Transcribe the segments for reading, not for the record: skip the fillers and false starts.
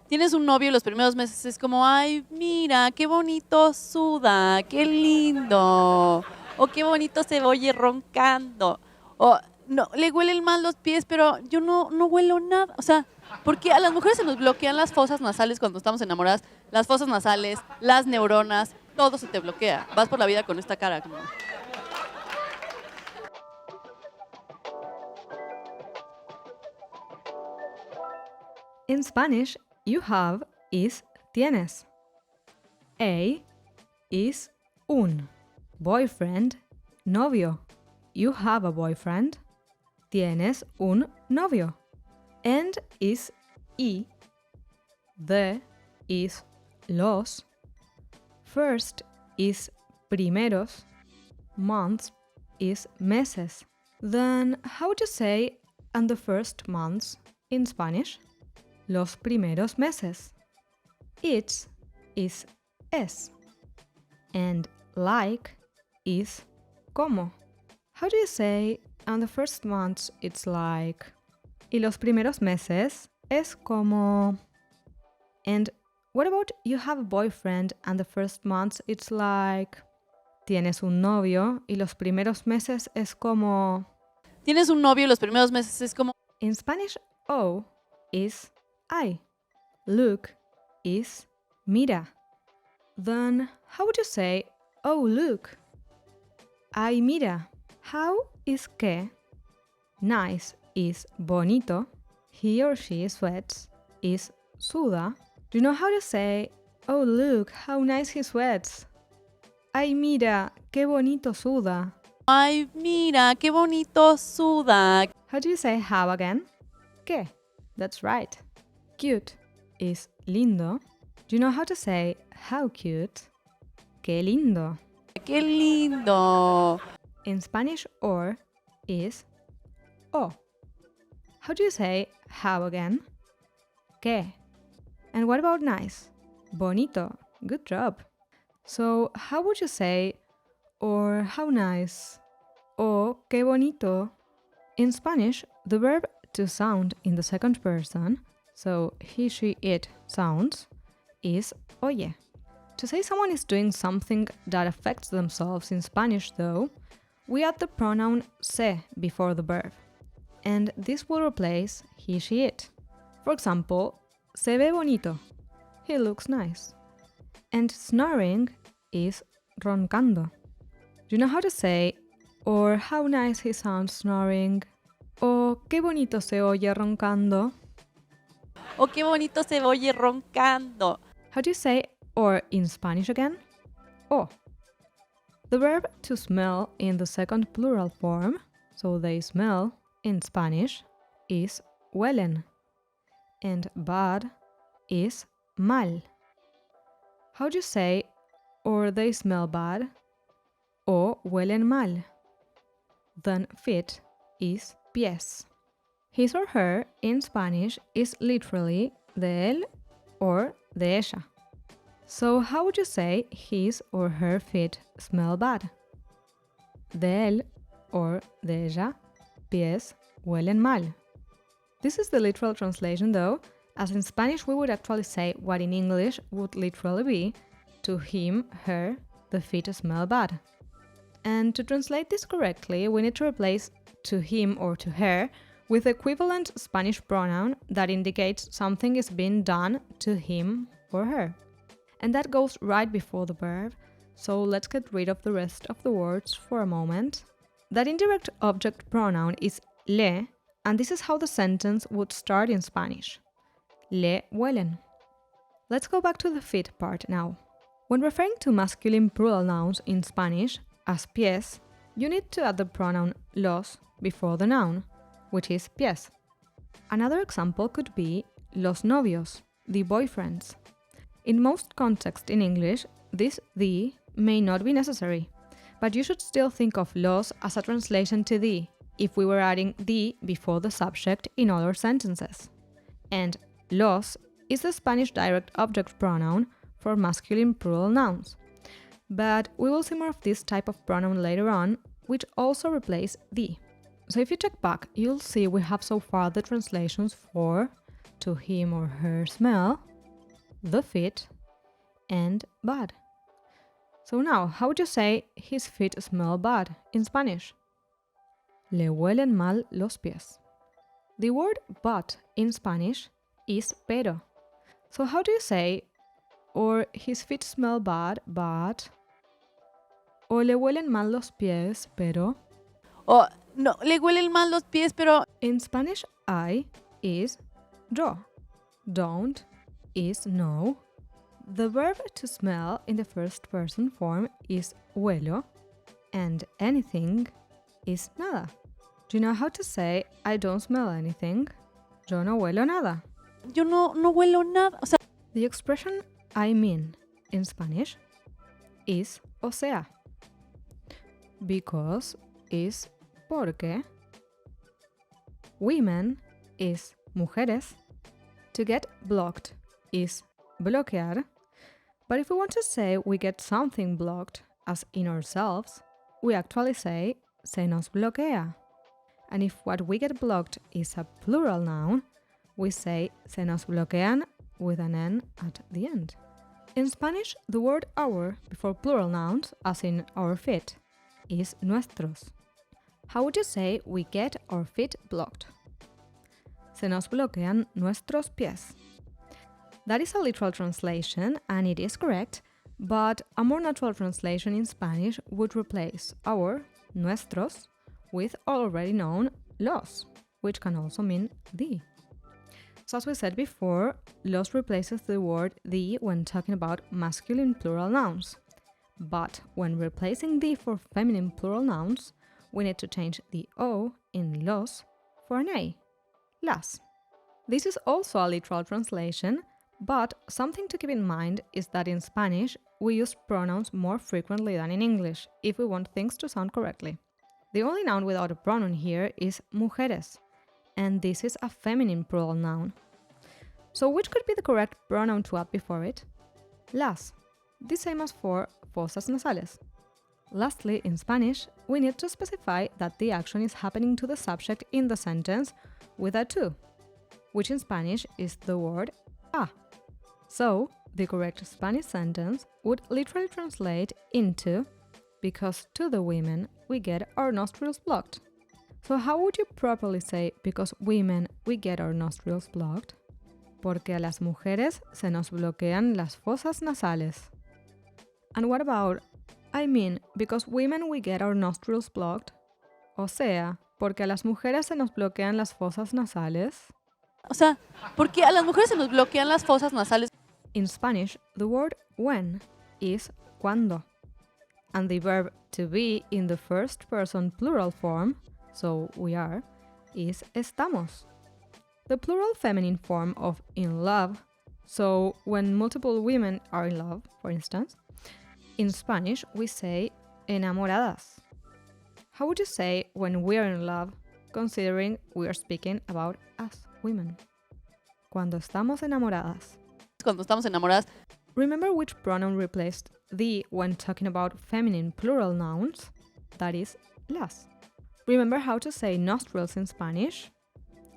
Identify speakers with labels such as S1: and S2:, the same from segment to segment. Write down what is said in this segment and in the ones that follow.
S1: Tienes un novio y los primeros meses es como, ay, mira, qué bonito suda, qué lindo, o qué bonito se oye roncando, o no, le huelen mal los pies, pero yo no huelo nada. O sea, porque a las mujeres se nos bloquean las fosas nasales cuando estamos enamoradas, las fosas nasales, las neuronas, todo se te bloquea. Vas por la vida con esta cara como...
S2: In Spanish, you have is tienes. A is un. Boyfriend, novio. You have a boyfriend. Tienes un novio. And is y. The is los. First is primeros. Months is meses. Then how would you say and the first months in Spanish? Los primeros meses. It's is es. And like is como. How do you say and the first months it's like? Y los primeros meses es como. And what about you have a boyfriend and the first months it's like? Tienes un novio y los primeros meses es como.
S1: Tienes un novio y los primeros meses es como...
S2: In Spanish, O is I. Look is mira. Then how would you say, oh look? Ay mira. How is que? Nice is bonito. He or she sweats is suda. Do you know how to say, oh look, how nice he sweats? Ay mira, qué bonito suda.
S1: Ay, mira, qué bonito suda.
S2: How do you say how again? ¿Qué? That's right. Cute is lindo. Do you know how to say how cute? Qué lindo.
S1: Qué lindo.
S2: In Spanish, or is o. How do you say how again? ¿Qué? And what about nice? Bonito. Good job. So, how would you say or how nice? O qué bonito. In Spanish, the verb to sound in the second person, so he, she, it sounds, is oye. To say someone is doing something that affects themselves in Spanish, though, we add the pronoun se before the verb, and this will replace he, she, it. For example, se ve bonito. He looks nice. And snoring is roncando. Do you know how to say, or how nice he sounds snoring? O qué bonito se oye roncando?
S1: O qué bonito se oye roncando.
S2: How do you say or in Spanish again? O. The verb to smell in the second plural form, so they smell, in Spanish, is huelen. And bad is mal. How do you say or they smell bad? O huelen mal. Then fit is pies. His or her in Spanish is literally de él or de ella. So how would you say his or her feet smell bad? De él or de ella pies huelen mal. This is the literal translation though, as in Spanish we would actually say what in English would literally be, to him, her, the feet smell bad. And to translate this correctly, we need to replace to him or to her with the equivalent Spanish pronoun that indicates something is being done to him or her. And that goes right before the verb, so let's get rid of the rest of the words for a moment. That indirect object pronoun is le, and this is how the sentence would start in Spanish. Le huelen. Let's go back to the feet part now. When referring to masculine plural nouns in Spanish, as pies, you need to add the pronoun los before the noun, which is pies. Another example could be los novios, the boyfriends. In most contexts in English, this the may not be necessary, but you should still think of los as a translation to the, if we were adding the before the subject in other sentences. And los is the Spanish direct object pronoun for masculine plural nouns. But we will see more of this type of pronoun later on, which also replace the. So if you check back, you'll see we have so far the translations for to him or her smell, the feet, and bad. So now, how would you say his feet smell bad in Spanish? Le huelen mal los pies. The word but in Spanish is pero. So how do you say, or his feet smell bad, but, o le huelen mal los pies, pero?
S1: O no, le huelen mal los pies, pero
S2: In Spanish, I is yo. Don't is no. The verb to smell in the first person form is huelo, and anything is nada. Do you know how to say I don't smell anything? Yo no huelo nada.
S1: yo no huelo nada. O sea,
S2: The expression I mean in Spanish is o sea. Because is porque. Women is mujeres. To get blocked is bloquear. But if we want to say we get something blocked, as in ourselves, we actually say se nos bloquea. And if what we get blocked is a plural noun, we say se nos bloquean with an N at the end. In Spanish, the word our before plural nouns, as in our feet, is nuestros. How would you say we get our feet blocked? Se nos bloquean nuestros pies. That is a literal translation, and it is correct, but a more natural translation in Spanish would replace our, nuestros, with already known los, which can also mean the. So as we said before, los replaces the word the when talking about masculine plural nouns. But when replacing the for feminine plural nouns, we need to change the o in los for an a, las. This is also a literal translation, but something to keep in mind is that in Spanish, we use pronouns more frequently than in English if we want things to sound correctly. The only noun without a pronoun here is mujeres, and this is a feminine plural noun. So which could be the correct pronoun to add before it? Las, the same as for fosas nasales. Lastly, in Spanish, we need to specify that the action is happening to the subject in the sentence with a to, which in Spanish is the word a. So, the correct Spanish sentence would literally translate into because to the women we get our nostrils blocked. So how would you properly say because women we get our nostrils blocked? Porque a las mujeres se nos bloquean las fosas nasales. And what about I mean because women we get our nostrils blocked? O sea, porque a las mujeres se nos bloquean las fosas nasales.
S1: o sea, porque a las mujeres se nos bloquean las fosas nasales.
S2: In Spanish, the word when is cuando. And the verb to be in the first person plural form, so we are, is estamos. The plural feminine form of in love, so when multiple women are in love, for instance, in Spanish we say enamoradas. How would you say when we are in love, considering we are speaking about us women? Cuando estamos enamoradas.
S1: Cuando estamos enamoradas.
S2: Remember which pronoun replaced the when talking about feminine plural nouns? That is las. Remember how to say nostrils in Spanish?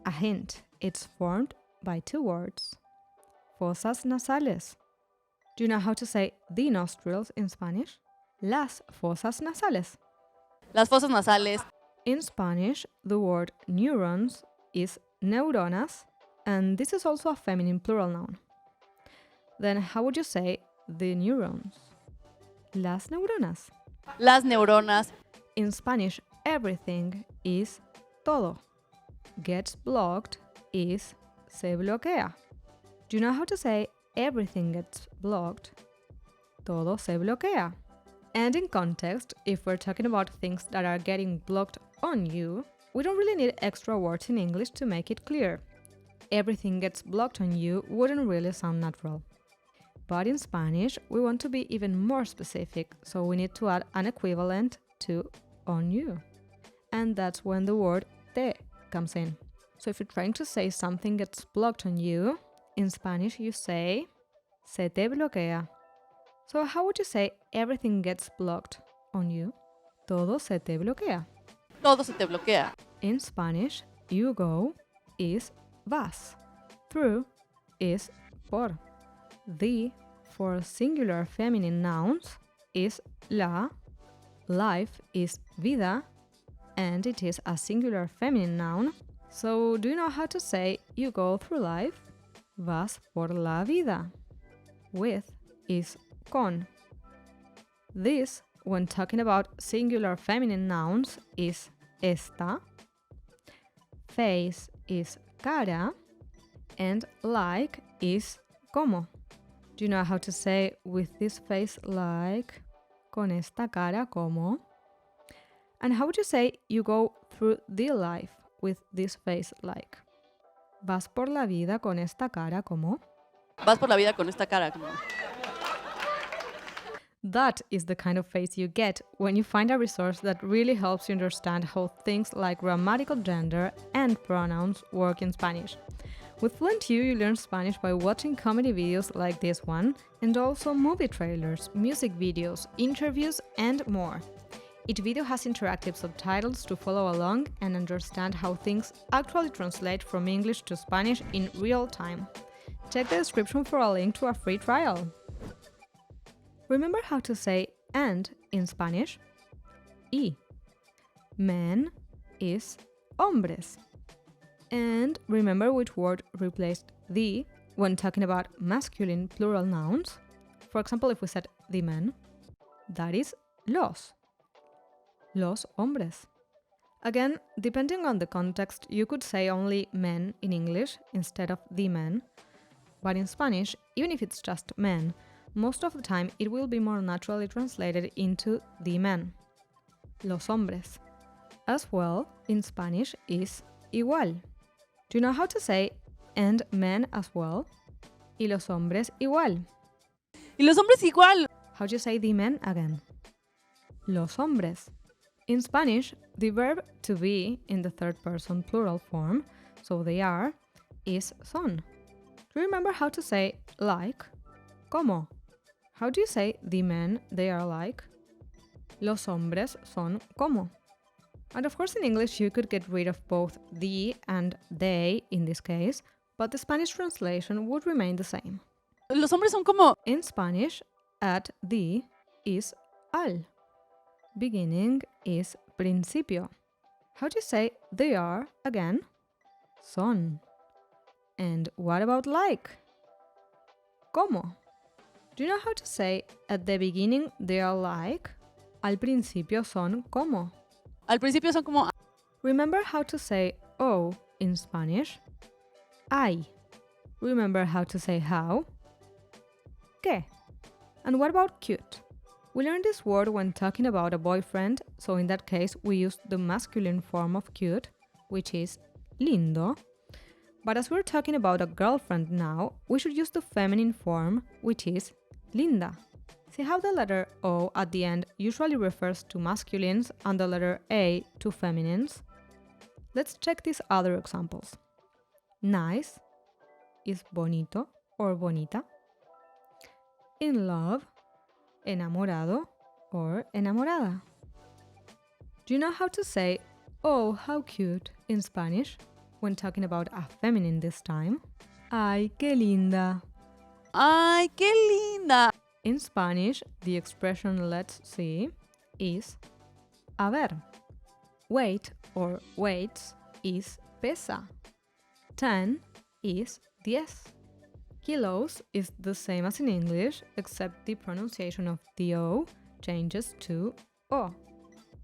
S2: A hint, it's formed by two words. Fosas nasales. Do you know how to say the nostrils in Spanish? Las fosas nasales.
S1: Las fosas nasales.
S2: In Spanish, the word neurons is neuronas, and this is also a feminine plural noun. Then how would you say the neurons? Las neuronas.
S1: Las neuronas.
S2: In Spanish, everything is todo. Gets blocked is se bloquea. Do you know how to say everything gets blocked? Todo se bloquea. And in context, if we're talking about things that are getting blocked on you, we don't really need extra words in English to make it clear. Everything gets blocked on you wouldn't really sound natural. But in Spanish, we want to be even more specific, so we need to add an equivalent to on you. And that's when the word te comes in. So if you're trying to say something gets blocked on you, in Spanish you say se te bloquea. So how would you say everything gets blocked on you? Todo se te bloquea.
S1: Todo se te bloquea.
S2: In Spanish, you go is vas. Through is por. The for singular feminine nouns is la, life is vida, and it is a singular feminine noun. So, do you know how to say you go through life? Vas por la vida. With is con. This, when talking about singular feminine nouns, is esta. Face is cara. And like is como. Do you know how to say with this face like, con esta cara como? And how would you say you go through the life with this face like? Vas por la vida con esta cara como?
S1: Vas por la vida con esta cara como.
S2: That is the kind of face you get when you find a resource that really helps you understand how things like grammatical gender and pronouns work in Spanish. With fluentU, you learn Spanish by watching comedy videos like this one, and also movie trailers, music videos, interviews, and more. Each video has interactive subtitles to follow along and understand how things actually translate from English to Spanish in real time. Check the description for a link to a free trial. Remember how to say and in Spanish? Y. Men is hombres. And remember which word replaced the when talking about masculine plural nouns? For example, if we said the men, that is los. Los hombres. Again, depending on the context, you could say only men in English instead of the men. But in Spanish, even if it's just men, most of the time it will be more naturally translated into the men. Los hombres. As well, in Spanish is igual. Do you know how to say and men as well? Y los hombres igual.
S1: Y los hombres igual.
S2: How do you say the men again? Los hombres. In Spanish, the verb to be in the third person plural form, so they are, is son. Do you remember how to say like? ¿Cómo? How do you say the men they are like? Los hombres son como. And of course in English you could get rid of both the and they in this case, but the Spanish translation would remain the same.
S1: Los hombres son como.
S2: In Spanish, at the is al. Beginning is principio. How do you say they are again? Son. And what about like? ¿Cómo? Do you know how to say at the beginning they are like? Al principio son como.
S1: Al principio son como.
S2: Remember how to say oh in Spanish? Ay. Remember how to say how? ¿Qué? And what about cute? We learned this word when talking about a boyfriend, so in that case we used the masculine form of cute, which is lindo. But as we're talking about a girlfriend now, we should use the feminine form, which is linda. See how the letter O at the end usually refers to masculines and the letter A to feminines? Let's check these other examples. Nice is bonito or bonita. In love, enamorado or enamorada. Do you know how to say, oh, how cute in Spanish when talking about a feminine this time? Ay, qué linda.
S1: Ay, qué linda.
S2: In Spanish, the expression let's see is a ver. Weight or weights is pesa. 10 is 10. Kilos is the same as in English, except the pronunciation of the O changes to O.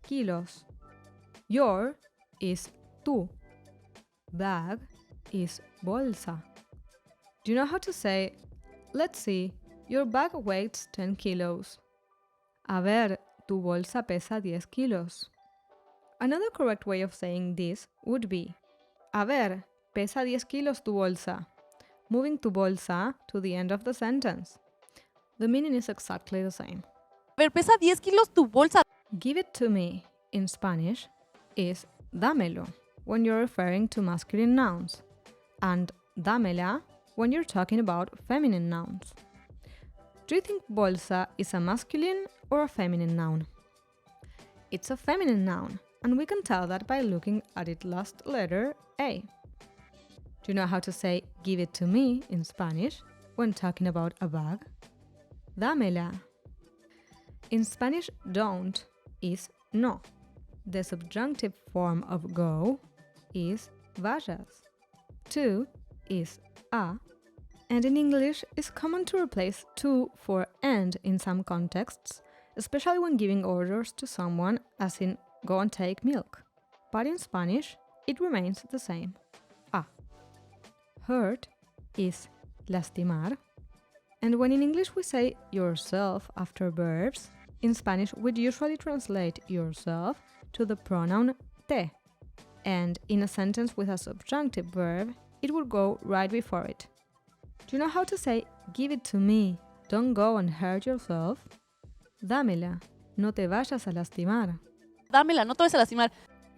S2: Kilos. Your is tu. Bag is bolsa. Do you know how to say, let's see, your bag weighs 10 kilos. A ver, tu bolsa pesa 10 kilos. Another correct way of saying this would be, a ver, pesa 10 kilos tu bolsa. Moving tu bolsa to the end of the sentence. The meaning is exactly the same.
S1: A ver, pesa 10 kilos tu bolsa.
S2: Give it to me in Spanish is dámelo when you're referring to masculine nouns, and dámela when you're talking about feminine nouns. Do you think bolsa is a masculine or a feminine noun? It's a feminine noun, and we can tell that by looking at its last letter A. Do you know how to say give it to me in Spanish? when talking about a bag? Dámela. In Spanish, don't is no. The subjunctive form of go is vayas. To is a. And in English, it's common to replace to for and in some contexts, especially when giving orders to someone, as in go and take milk. But in Spanish, it remains the same. A. Hurt is lastimar. And when in English we say yourself after verbs, in Spanish we'd usually translate yourself to the pronoun te. And in a sentence with a subjunctive verb, it would go right before it. Do you know how to say give it to me, don't go and hurt yourself? Dámela, no te vayas a lastimar.
S1: Dámela, no te vayas a lastimar.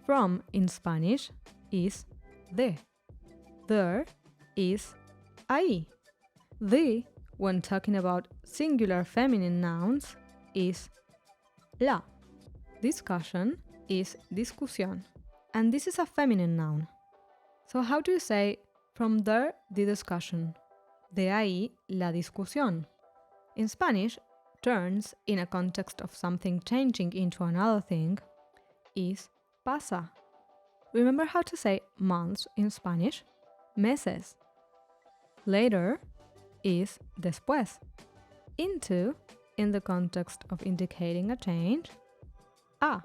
S2: From in Spanish is de. There is ahí. The, when talking about singular feminine nouns, is la. Discussion is discusión. And this is a feminine noun. So how do you say from there the discussion? De ahí la discusión. In Spanish, turns in a context of something changing into another thing is pasa. Remember how to say months in Spanish? Meses. Later is después. Into, in the context of indicating a change, a.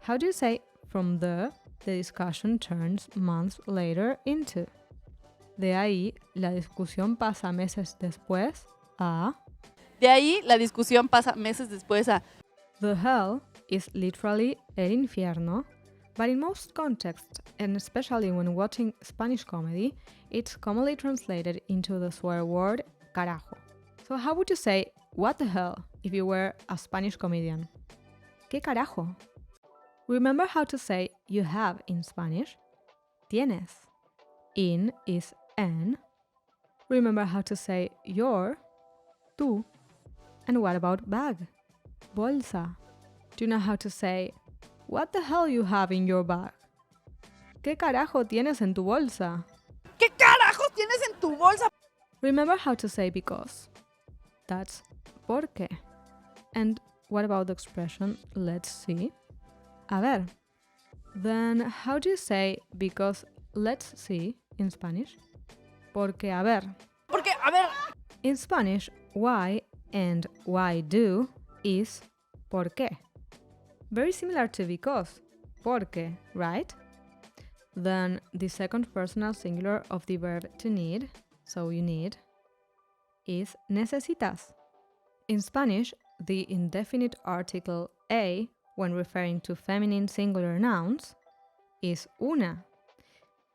S2: How do you say from the discussion turns months later into? De ahí la discusión pasa meses después a.
S1: De ahí la discusión pasa meses después a.
S2: The hell is literally el infierno, but in most contexts, and especially when watching Spanish comedy, it's commonly translated into the swear word carajo. So how would you say what the hell if you were a Spanish comedian? ¿Qué carajo? Remember how to say you have in Spanish? Tienes. In is en. Remember how to say your? Tú. And what about bag? Bolsa. Do you know how to say what the hell you have in your bag? ¿Qué carajo tienes en tu bolsa?
S1: ¿Qué carajos tienes en tu bolsa?
S2: Remember how to say because. That's porque. And what about the expression let's see? A ver. Then how do you say because let's see in Spanish? Porque a ver.
S1: Porque, a ver.
S2: In Spanish, why and why do is por qué. Very similar to because. Porque, right? Then the second personal singular of the verb to need, so you need, is necesitas. In Spanish, the indefinite article a, when referring to feminine singular nouns, is una.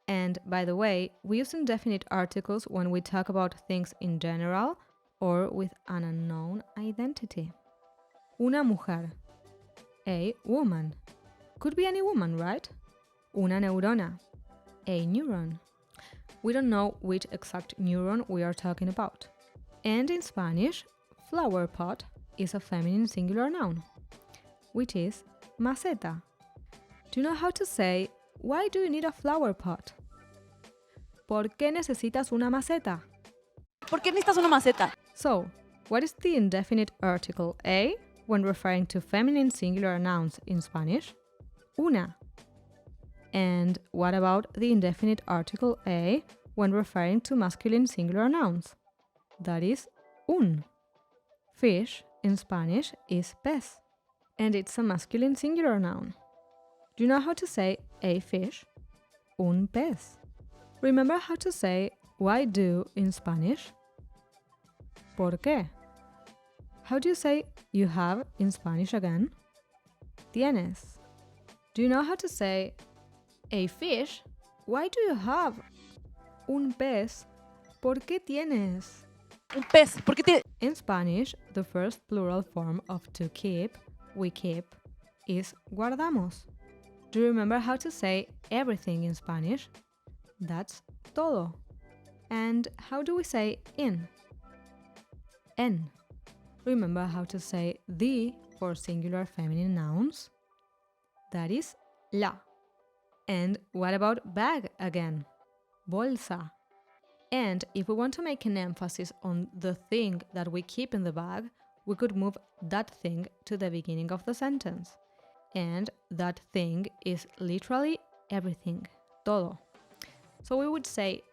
S2: And by the way, we use indefinite articles when we talk about things in general or with an unknown identity. Una mujer. A woman. Could be any woman, right? Una neurona. A neuron. We don't know which exact neuron we are talking about. And in Spanish, flower pot is a feminine singular noun, which is maceta. Do you know how to say, why do you need a flower pot? ¿Por qué necesitas una maceta?
S1: ¿Por qué necesitas una maceta?
S2: So, what is the indefinite article a when referring to feminine singular nouns in Spanish? Una. And what about the indefinite article a when referring to masculine singular nouns? That is un. Fish in Spanish is pez, and it's a masculine singular noun. Do you know how to say a fish? Un pez. Remember how to say why do in Spanish? ¿Por qué? How do you say you have in Spanish again? Tienes. Do you know how to say a fish? Why do you have? Un pez. ¿Por qué tienes?
S1: Un pez. ¿Por qué tiene?
S2: In Spanish, the first plural form of to keep, we keep, is guardamos. Do you remember how to say everything in Spanish? That's todo. And how do we say in? En. Remember how to say the for singular feminine nouns? That is la. And what about bag again? Bolsa. And if we want to make an emphasis on the thing that we keep in the bag, we could move that thing to the beginning of the sentence. And that thing is literally everything, todo. So we would say,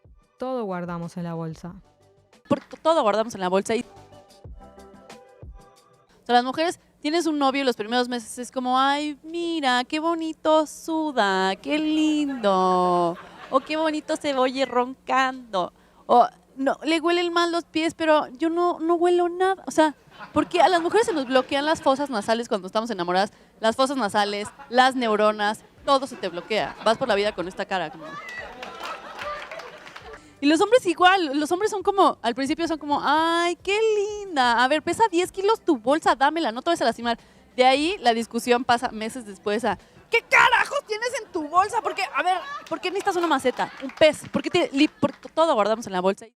S2: todo guardamos en la bolsa.
S1: Porque todo guardamos en la bolsa. O sea, las mujeres, tienes un novio y los primeros meses es como, ay, mira, qué bonito suda, qué lindo. O qué bonito se oye roncando. O no, le huelen mal los pies, pero yo no huelo nada. O sea, porque a las mujeres se nos bloquean las fosas nasales cuando estamos enamoradas. Las fosas nasales, las neuronas, todo se te bloquea. Vas por la vida con esta cara como... Y los hombres igual, los hombres son como, al principio son como, ay, qué linda, a ver, pesa 10 kilos tu bolsa, dámela, no te vas a lastimar. De ahí la discusión pasa meses después a, ¿qué carajos tienes en tu bolsa? Porque, a ver, ¿por qué necesitas una maceta? Un pez, ¿por qué todo guardamos en la bolsa?